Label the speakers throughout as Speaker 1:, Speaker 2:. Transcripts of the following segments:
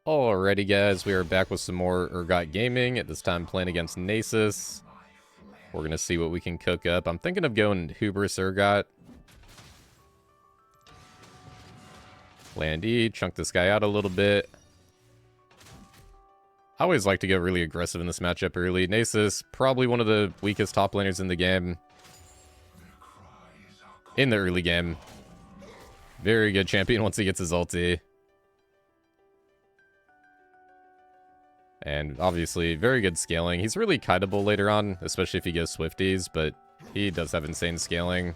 Speaker 1: Alrighty guys, we are back with some more Urgot Gaming, at this time playing against Nasus. We're going to see what we can cook up. I'm thinking of going Hubris Urgot. Land E, chunk this guy out a little bit. I always like to go really aggressive in this matchup early. Nasus, probably one of the weakest top laners in the game. In the early game. Very good champion once he gets his ulti. And obviously, very good scaling. He's really kiteable later on, especially if he goes Swifties, but he does have insane scaling.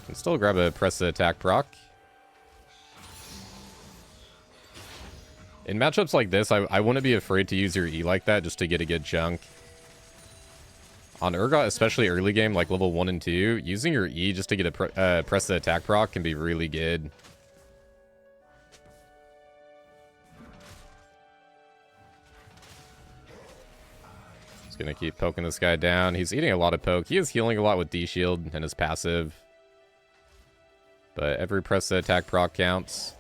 Speaker 1: Can still grab a press the attack proc. In matchups like this, I wouldn't be afraid to use your E like that just to get a good chunk. On Urgot, especially early game, like level 1 and 2, using your E just to get a press the attack proc can be really good. Gonna keep poking this guy down. He's eating a lot of poke. He is healing a lot with D-Shield and his passive. But every press the attack proc counts.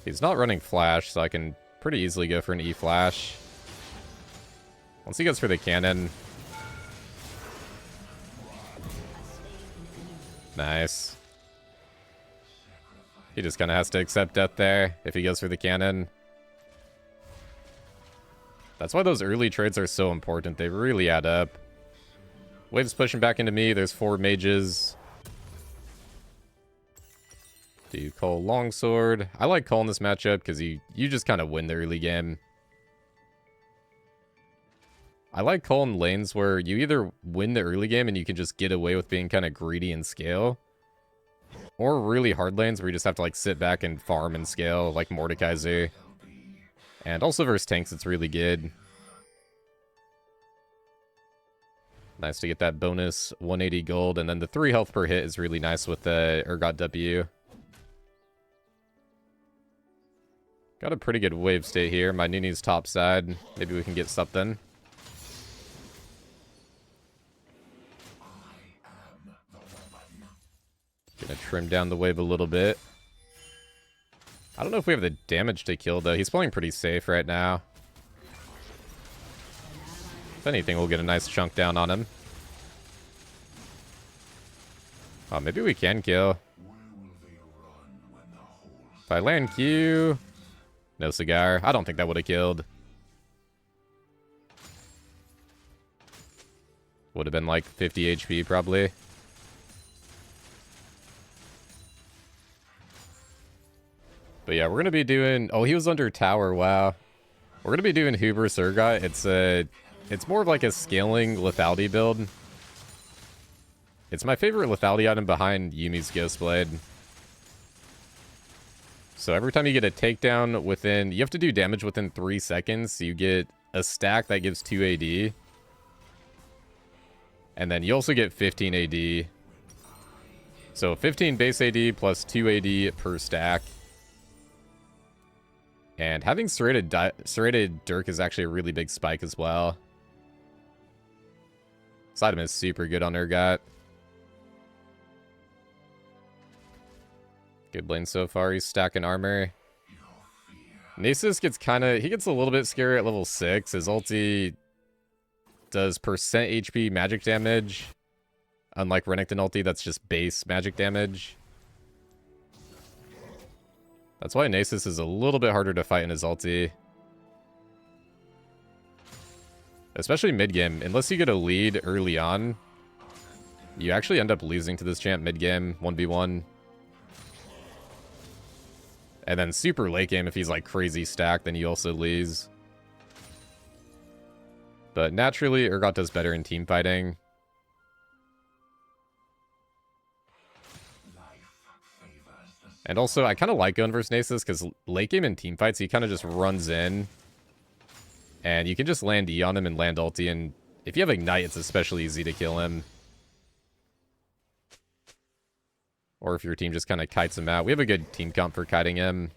Speaker 1: He's not running flash, so I can pretty easily go for an E-flash. Once he goes for the cannon. Nice. He just kind of has to accept death there if he goes for the cannon. That's why those early trades are so important. They really add up. Wave's pushing back into me. There's 4 mages. Do you call longsword? I like calling this matchup because you just kind of win the early game. I like calling lanes where you either win the early game and you can just get away with being kind of greedy and scale. Or really hard lanes where you just have to like sit back and farm and scale like Mordekaiser. And also versus tanks, it's really good. Nice to get that bonus 180 gold. And then the 3 health per hit is really nice with the Urgot W. Got a pretty good wave state here. My Nini's top side. Maybe we can get something. Gonna trim down the wave a little bit. I don't know if we have the damage to kill, though. He's playing pretty safe right now. If anything, we'll get a nice chunk down on him. Oh, maybe we can kill. If I land Q... No cigar. I don't think that would have killed. Would have been like 50 HP, probably. But yeah, we're going to be doing... Oh, he was under tower. Wow. We're going to be doing Hubris Urgot. It's more of like a scaling lethality build. It's my favorite lethality item behind Yumi's Ghostblade. So every time you get a takedown within... You have to do damage within 3 seconds. So you get a stack that gives 2 AD. And then you also get 15 AD. So 15 base AD plus 2 AD per stack. And having serrated Dirk is actually a really big spike as well. This item is super good on Urgot. Good lane so far. He's stacking armor. Nasus gets he gets a little bit scary at level 6. His ulti does percent HP magic damage. Unlike Renekton ulti, that's just base magic damage. That's why Nasus is a little bit harder to fight in his ulti. Especially mid-game. Unless you get a lead early on, you actually end up losing to this champ mid-game, 1v1. And then super late game, if he's like crazy stacked, then you also lose. But naturally, Urgot does better in team fighting. And also, I kind of like going versus Nasus, because late game in team fights, he kind of just runs in. And you can just land E on him and land ulti, and if you have Ignite, it's especially easy to kill him. Or if your team just kind of kites him out. We have a good team comp for kiting him.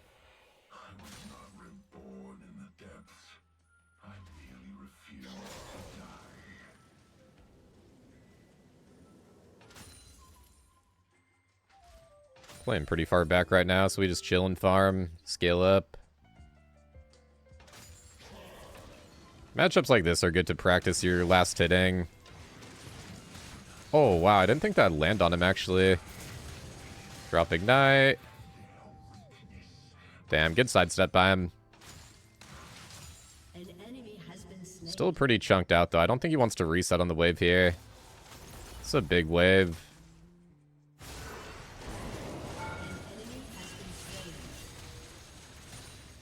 Speaker 1: Playing pretty far back right now, so we just chill and farm, scale up. Matchups like this are good to practice your last hitting. Oh, wow, I didn't think that'd land on him, actually. Drop Ignite. Damn, good sidestep by him. Still pretty chunked out, though. I don't think he wants to reset on the wave here. It's a big wave.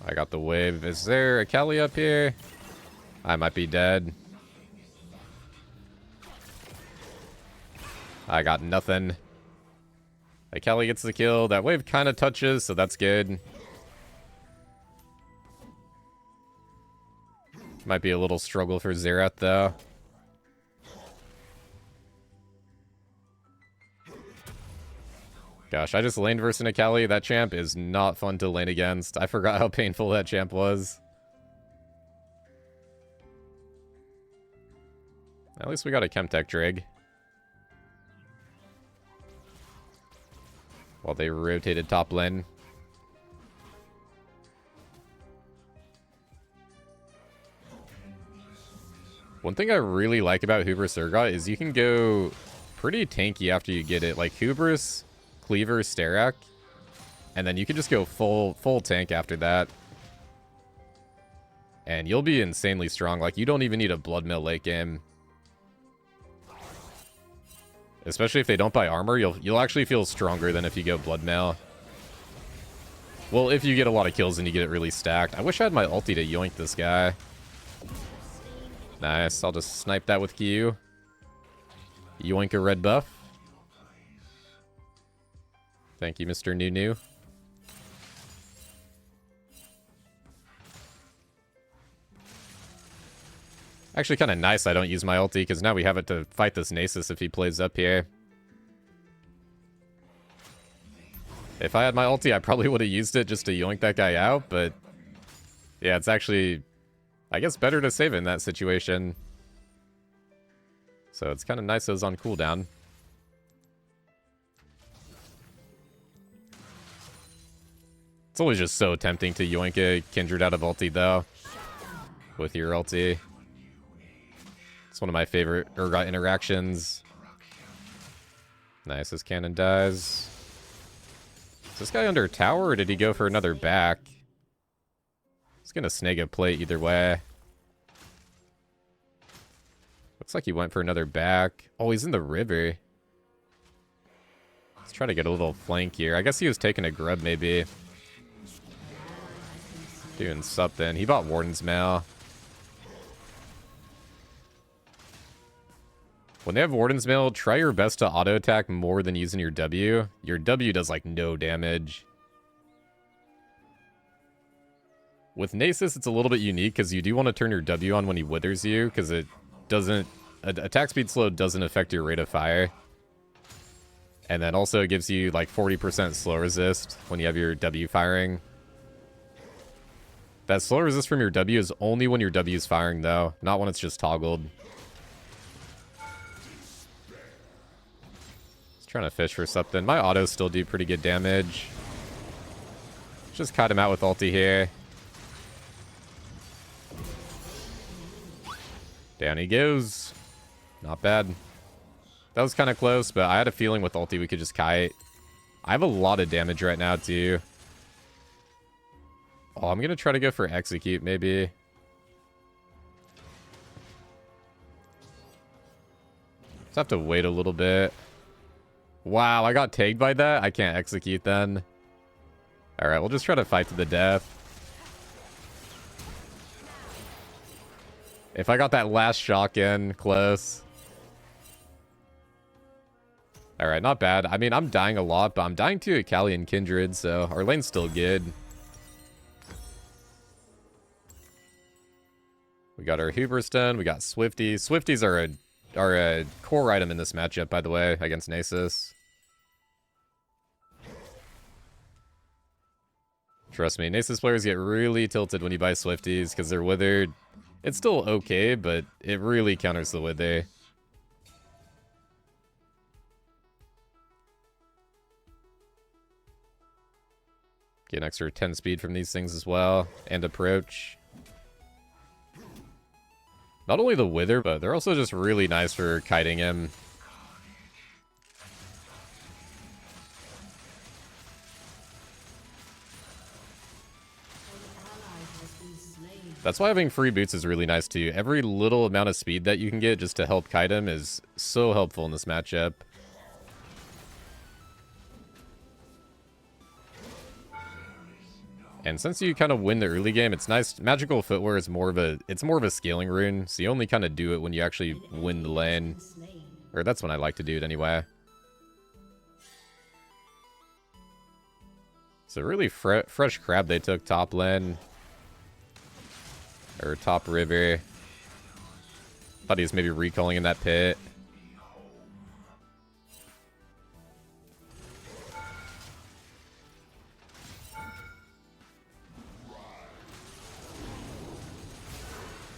Speaker 1: I got the wave. Is there a Kelly up here? I might be dead. I got nothing. Kelly gets the kill. That wave kind of touches, so that's good. Might be a little struggle for Xerath, though. Gosh, I just laned versus Kelly. That champ is not fun to lane against. I forgot how painful that champ was. At least we got a Chemtech Drag. While they rotated top lane. One thing I really like about Hubris Urgot is you can go pretty tanky after you get it. Like Hubris, Cleaver, Sterak, and then you can just go full tank after that. And you'll be insanely strong. Like, you don't even need a Blood Mill late game. Especially if they don't buy armor, you'll actually feel stronger than if you go Blood Mail. Well, if you get a lot of kills and you get it really stacked. I wish I had my ulti to yoink this guy. Nice, I'll just snipe that with Q. Yoink a red buff. Thank you, Mr. New. Actually, kind of nice I don't use my ulti, because now we have it to fight this Nasus if he plays up here. If I had my ulti, I probably would have used it just to yoink that guy out, but... yeah, it's actually, I guess, better to save it in that situation. So it's kind of nice it was on cooldown. It's always just so tempting to yoink a Kindred out of ulti, though. With your ulti. It's one of my favorite Urgot interactions. Nice, his cannon dies. Is this guy under tower, or did he go for another back? He's gonna snag a plate either way. Looks like he went for another back. Oh, he's in the river. Let's try to get a little flank here. I guess he was taking a grub, maybe. Doing something. He bought Warden's Mail. When they have Warden's Mail, try your best to auto-attack more than using your W. Your W does, like, no damage. With Nasus, it's a little bit unique, because you do want to turn your W on when he withers you, because it doesn't... attack speed slow doesn't affect your rate of fire. And then also it gives you, like, 40% slow resist when you have your W firing. That slow resist from your W is only when your W is firing, though, not when it's just toggled. Trying to fish for something. My autos still do pretty good damage. Just cut him out with ulti here. Down he goes. Not bad. That was kind of close, but I had a feeling with ulti we could just kite. I have a lot of damage right now, too. Oh, I'm going to try to go for execute, maybe. Just have to wait a little bit. Wow, I got tagged by that? I can't execute then. Alright, we'll just try to fight to the death. If I got that last shock in, close. Alright, not bad. I mean, I'm dying a lot, but I'm dying to a Kali and Kindred, so our lane's still good. We got our Hubris done. We got Swifties. Swifties are a core item in this matchup, by the way, against Nasus. Trust me, Nasus players get really tilted when you buy Swifties because they're withered. It's still okay, but it really counters the wither. Get an extra 10 speed from these things as well. And approach. Not only the Wither, but they're also just really nice for kiting him. That's why having free boots is really nice too. Every little amount of speed that you can get just to help kite him is so helpful in this matchup. And since you kind of win the early game, it's nice. Magical Footwear is more of a scaling rune, so you only kind of do it when you actually win the lane. Or that's when I like to do it anyway. So really fresh crab they took top lane. Or top river. Thought he was maybe recalling in that pit.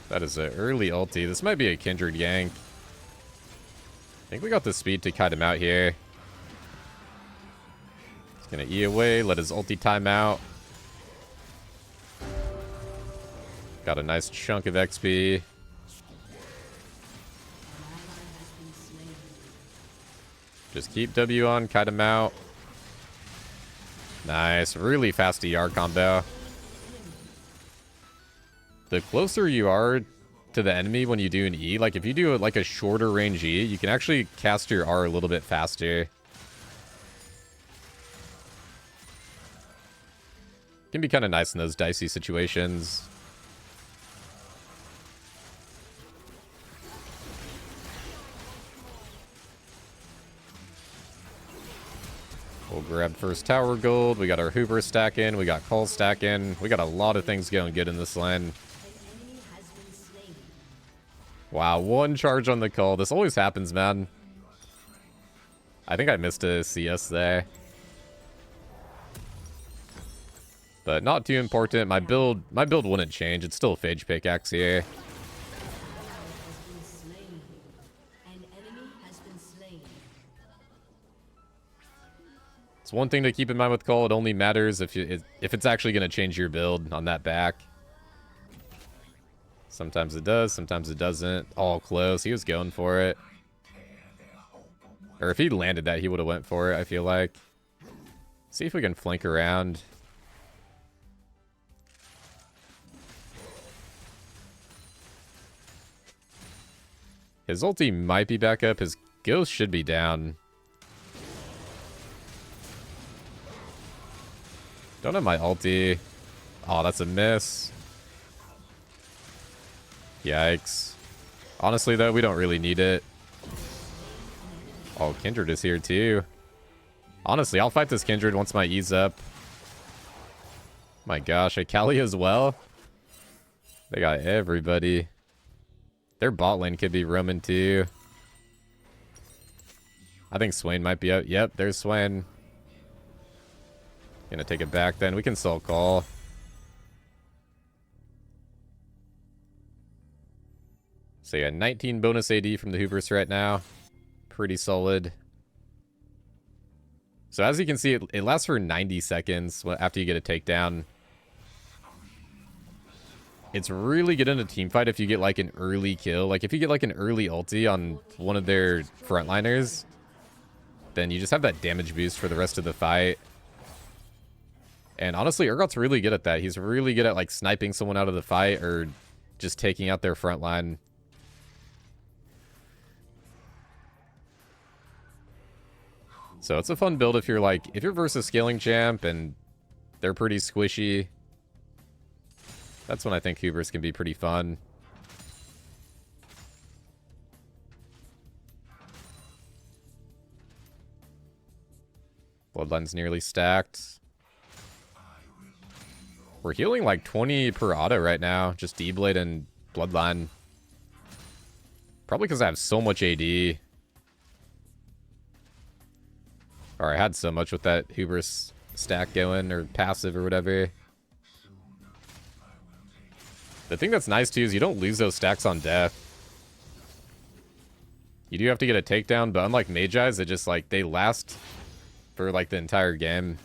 Speaker 1: That is an early ulti. This might be a Kindred gank. I think we got the speed to kite him out here. He's gonna E away, let his ulti time out. Got a nice chunk of XP. Just keep W on, kite him out. Nice, really fast ER combo. The closer you are to the enemy when you do an E, like if you do like a shorter range E, you can actually cast your R a little bit faster. Can be kind of nice in those dicey situations. We'll grab first tower gold. We got our Hubris stack in. We got Call stack in. We got a lot of things going good in this lane. Wow, one charge on the call. This always happens, man. I think I missed a CS there. But not too important. My build wouldn't change. It's still Phage Pickaxe here. It's one thing to keep in mind with Call. It only matters if it's actually going to change your build on that back. Sometimes it does, sometimes it doesn't. All close. He was going for it. Or if he landed that, he would have went for it, I feel like. See if we can flank around. His ulti might be back up. His ghost should be down. Don't have my ulti. Oh, that's a miss. Yikes. Honestly, though, we don't really need it. Oh, Kindred is here, too. Honestly, I'll fight this Kindred once my E's up. My gosh, Akali as well? They got everybody. Their bot lane could be roaming, too. I think Swain might be out. Yep, there's Swain. Gonna take it back, then. We can still call. So yeah, 19 bonus AD from the Hubris right now. Pretty solid. So as you can see, it lasts for 90 seconds after you get a takedown. It's really good in a team fight if you get like an early kill. Like if you get like an early ulti on one of their frontliners, then you just have that damage boost for the rest of the fight. And honestly, Urgot's really good at that. He's really good at like sniping someone out of the fight or just taking out their front line. So it's a fun build if you're versus scaling champ and they're pretty squishy. That's when I think Hubris can be pretty fun. Bloodline's nearly stacked. We're healing like 20 per auto right now. Just D-Blade and Bloodline. Probably because I have so much AD. Or I had so much with that Hubris stack going, or passive or whatever. The thing that's nice too is you don't lose those stacks on death. You do have to get a takedown, but unlike Magi's, it just like, they last for like the entire game.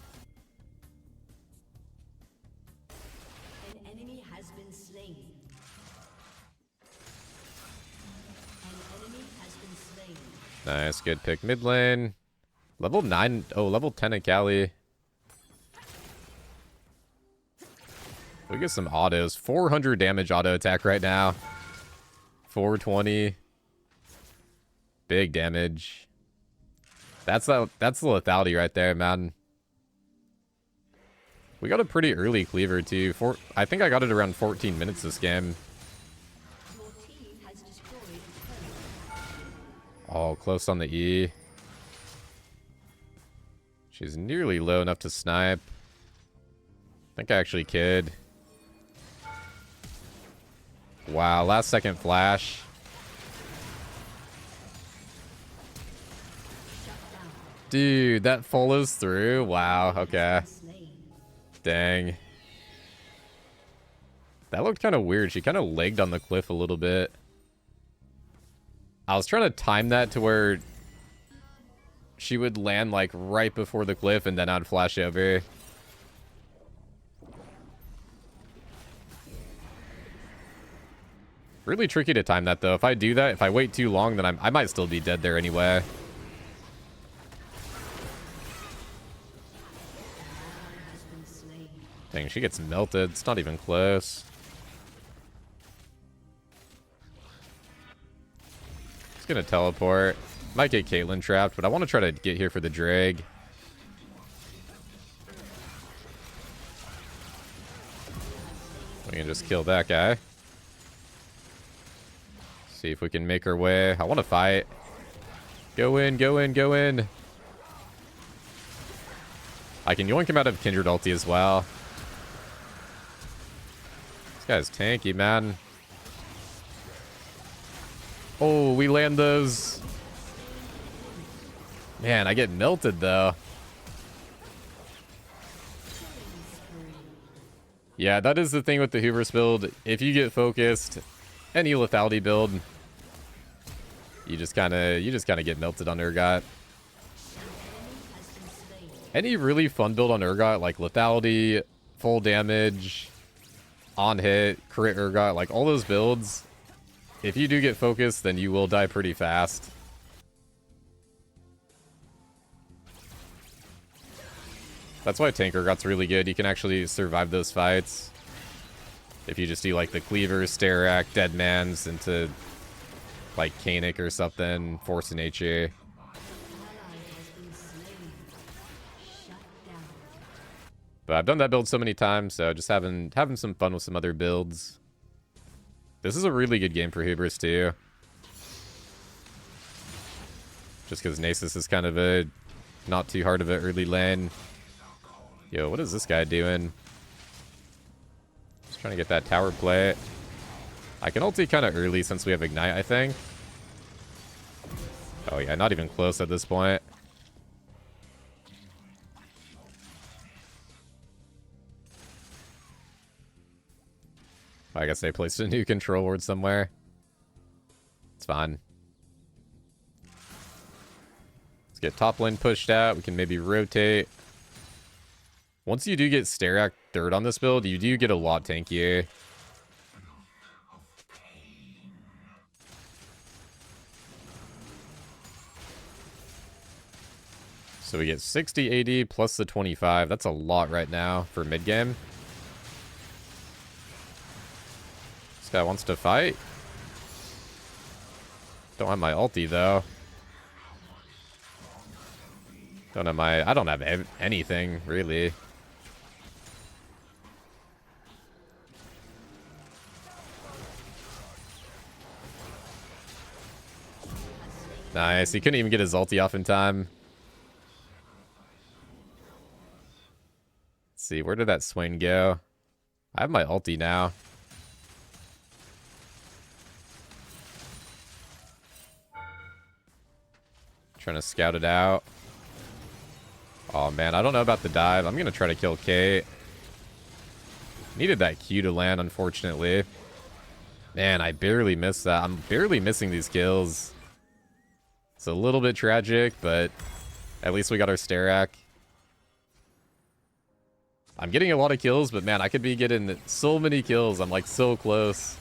Speaker 1: Nice, good pick mid lane. Level 9, oh, level 10 Akali. We get some autos. 400 damage auto attack right now. 420. Big damage. That's the lethality right there, man. We got a pretty early cleaver too. I think I got it around 14 minutes this game. Oh, close on the E. She's nearly low enough to snipe. I think I actually could. Wow, last second flash. Dude, that follows through. Wow, okay. Dang. That looked kind of weird. She kind of legged on the cliff a little bit. I was trying to time that to where she would land like right before the cliff and then I'd flash over. Really tricky to time that though. If I do that, if I wait too long, then I might still be dead there anyway. Dang, she gets melted. It's not even close. Just gonna teleport. Might get Caitlyn trapped, but I want to try to get here for the drag. We can just kill that guy. See if we can make our way. I want to fight. Go in, go in, go in. I can yoink him out of Kindred ulti as well. This guy's tanky, man. Oh, we land those. Man, I get melted, though. Yeah, that is the thing with the Hubris build. If you get focused, any lethality build, you just kind of get melted on Urgot. Any really fun build on Urgot, like lethality, full damage, on hit, crit Urgot, like all those builds, if you do get focused, then you will die pretty fast. That's why tank Urgot's really good. You can actually survive those fights. If you just do like the cleaver, Starak, Deadmans into like Canic or something, Force of Nature. But I've done that build so many times, so just having some fun with some other builds. This is a really good game for Hubris too. Just because Nasus is kind of a not too hard of an early lane. Yo, what is this guy doing? Just trying to get that tower play. I can ulti kind of early since we have Ignite, I think. Oh yeah, not even close at this point. I guess they placed a new control ward somewhere. It's fine. Let's get top lane pushed out. We can maybe rotate. Once you do get Starak third on this build, you do get a lot tankier. So we get 60 AD plus the 25. That's a lot right now for mid game. This guy wants to fight. Don't have my ulti though. I don't have anything really. Nice. He couldn't even get his ulti off in time. Let's see, where did that Swain go? I have my ulti now. Trying to scout it out. Oh man, I don't know about the dive. I'm gonna try to kill Kate. Needed that Q to land, unfortunately. Man, I barely missed that. I'm barely missing these kills. It's a little bit tragic, but at least we got our Starak. I'm getting a lot of kills, but man, I could be getting so many kills. I'm like so close.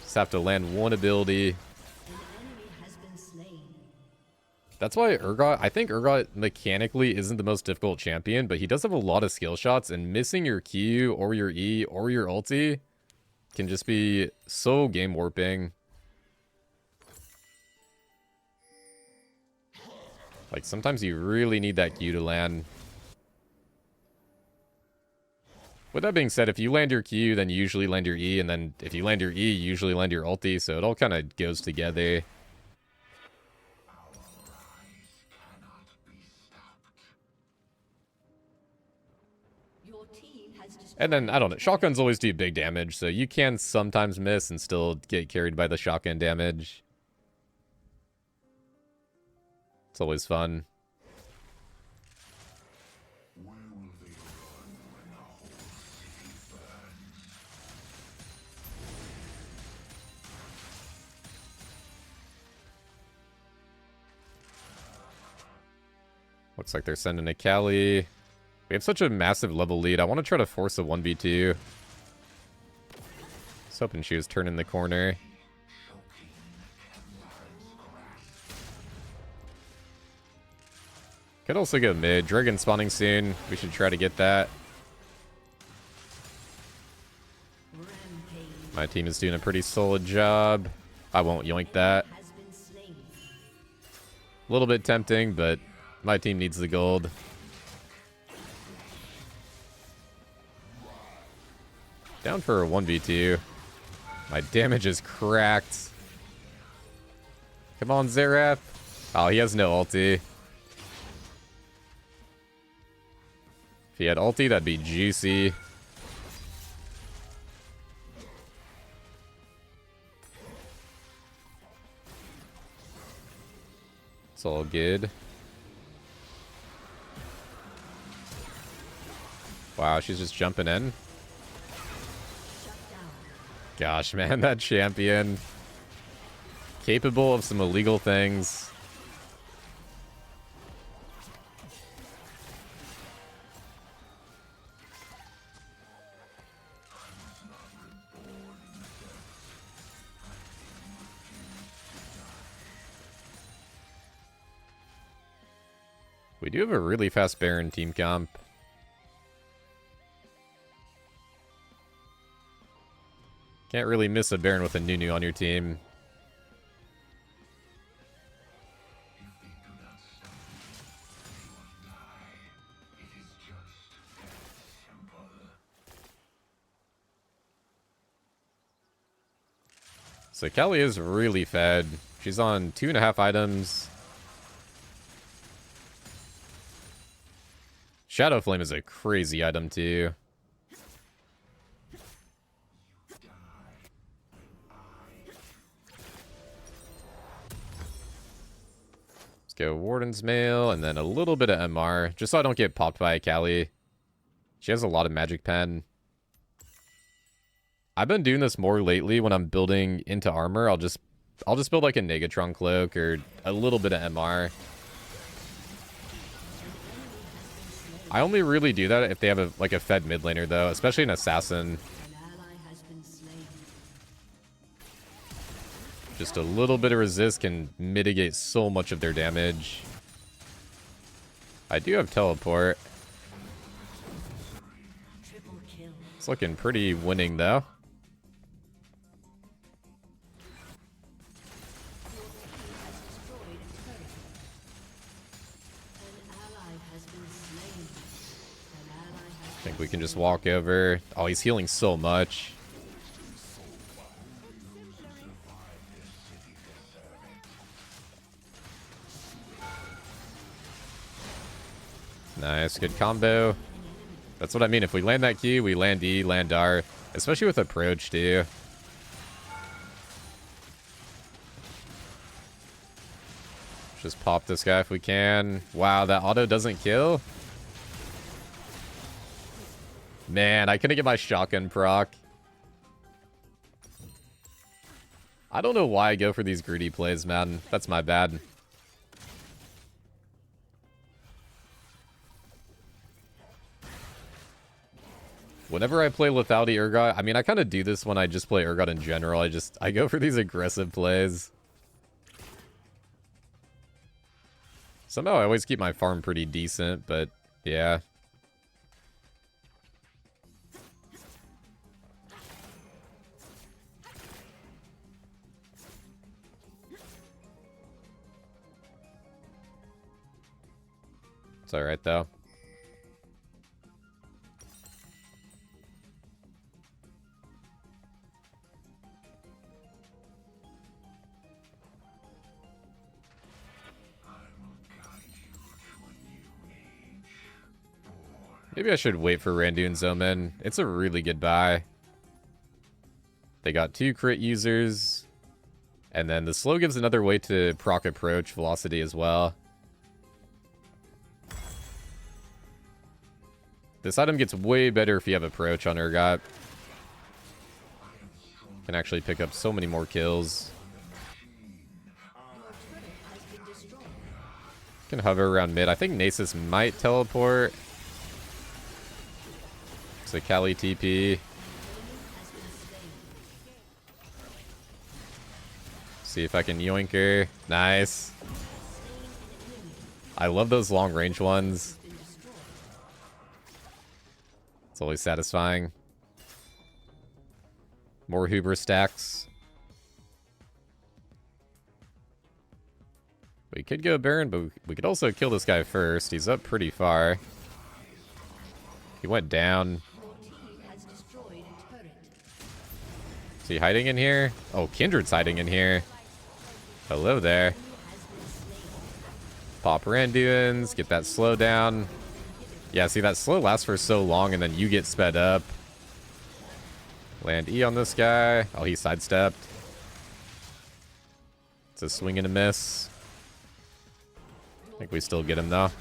Speaker 1: Just have to land one ability. That's why Urgot, I think Urgot mechanically isn't the most difficult champion, but he does have a lot of skill shots, and missing your Q or your E or your ulti can just be so game warping. Like, sometimes you really need that Q to land. With that being said, if you land your Q, then you usually land your E, and then if you land your E, you usually land your ulti, so it all kind of goes together. And then, I don't know, shotguns always do big damage, so you can sometimes miss and still get carried by the shotgun damage. It's always fun. Looks like they're sending a Kali. We have such a massive level lead. I want to try to force a 1v2. I was hoping she was turning the corner. Could also go mid. Dragon spawning soon. We should try to get that. My team is doing a pretty solid job. I won't yoink that. A little bit tempting, but my team needs the gold. Down for a 1v2. My damage is cracked. Come on, Xerath. Oh, he has no ulti. If he had ulti, that'd be juicy. It's all good. Wow, she's just jumping in. Gosh, man, that champion. Capable of some illegal things. We do have a really fast Baron team comp. Can't really miss a Baron with a Nunu on your team. So Kelly is really fed. She's on 2.5 items. Shadow Flame is a crazy item too. Go Warden's Mail, and then a little bit of MR, just so I don't get popped by a Kali. She has a lot of magic pen. I've been doing this more lately when I'm building into armor. I'll just build like a Negatron cloak or a little bit of MR. I only really do that if they have a fed mid laner though, especially an assassin. Just a little bit of resist can mitigate so much of their damage. I do have teleport. It's looking pretty winning though. I think we can just walk over. Oh, he's healing so much. Nice, good combo. That's what I mean. If we land that Q, we land E, land R. Especially with approach, too. Just pop this guy if we can. Wow, that auto doesn't kill. Man, I couldn't get my shotgun proc. I don't know why I go for these greedy plays, man. That's my bad. Whenever I play Lethality Urgot, I mean, I kind of do this when I just play Urgot in general. I go for these aggressive plays. Somehow I always keep my farm pretty decent, but yeah. It's alright though. Maybe I should wait for Randuin's Omen. It's a really good buy. They got 2 crit users. And then the slow gives another way to proc approach velocity as well. This item gets way better if you have approach on Urgot. Can actually pick up so many more kills. Can hover around mid. I think Nasus might teleport. It's a Kali TP. See if I can yoink her. Nice. I love those long range ones. It's always satisfying. More Hubris stacks. We could go Baron, but we could also kill this guy first. He's up pretty far. He went down. Is he hiding in here? Oh, Kindred's hiding in here. Hello there. Pop Randuins. Get that slow down. Yeah, see, that slow lasts for so long, and then you get sped up. Land E on this guy. Oh, he sidestepped. It's a swing and a miss. I think we still get him, though.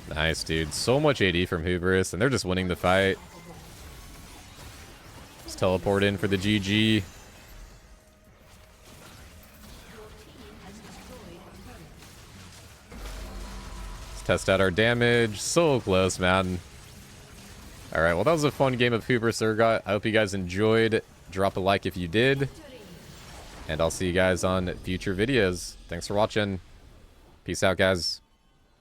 Speaker 1: Nice, dude. So much AD from Hubris, and they're just winning the fight. Let's teleport in for the GG. Let's test out our damage. So close, man. Alright, well, that was a fun game of Hubris Urgot. I hope you guys enjoyed. Drop a like if you did. And I'll see you guys on future videos. Thanks for watching. Peace out, guys.